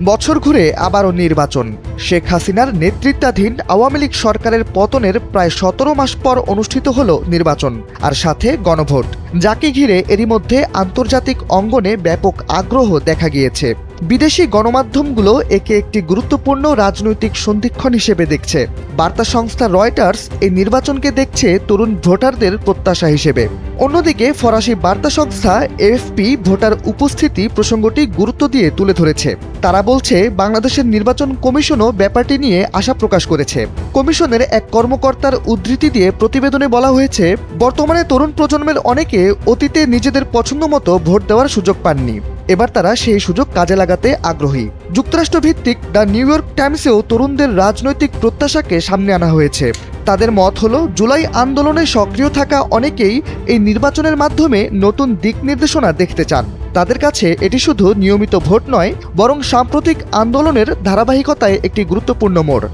বছর ঘুরে আবারও নির্বাচন। শেখ হাসিনার নেতৃত্বাধীন আওয়ামী লীগ সরকারের পতনের প্রায় ১৭ মাস পর অনুষ্ঠিত হল নির্বাচন, আর সাথে গণভোট, যাকে ঘিরে এরই মধ্যে আন্তর্জাতিক অঙ্গনে ব্যাপক আগ্রহ দেখা গিয়েছে। বিদেশি গণমাধ্যমগুলো একে একটি গুরুত্বপূর্ণ রাজনৈতিক সন্ধিক্ষণ হিসেবে দেখছে। বার্তা সংস্থা রয়টার্স এই নির্বাচনকে দেখছে তরুণ ভোটারদের প্রত্যাশা হিসেবে। অন্যদিকে ফরাসি বার্তা সংস্থা এএফপি ভোটার উপস্থিতি প্রসঙ্গটি গুরুত্ব দিয়ে তুলে ধরেছে। তারা বলছে, বাংলাদেশের নির্বাচন কমিশনও ব্যাপারটি নিয়ে আশা প্রকাশ করেছে। কমিশনের এক কর্মকর্তার উদ্ধৃতি দিয়ে প্রতিবেদনে বলা হয়েছে, বর্তমানে তরুণ প্রজন্মের অনেকে অতীতে নিজেদের পছন্দমতো ভোট দেওয়ার সুযোগ পাননি। এবার তারা সেই সুযোগ কাজে লাগাতে আগ্রহী। যুক্তরাষ্ট্রভিত্তিক দ্য নিউ ইয়র্ক টাইমসেও তরুণদের রাজনৈতিক প্রত্যাশাকে সামনে আনা হয়েছে। তাদের মত হলো, জুলাই আন্দোলনে সক্রিয় থাকা অনেকেই এই নির্বাচনের মাধ্যমে নতুন দিক নির্দেশনা দেখতে চান। তাদের কাছে এটি শুধু নিয়মিত ভোট নয়, বরং সাম্প্রতিক আন্দোলনের ধারাবাহিকতায় একটি গুরুত্বপূর্ণ মোড়।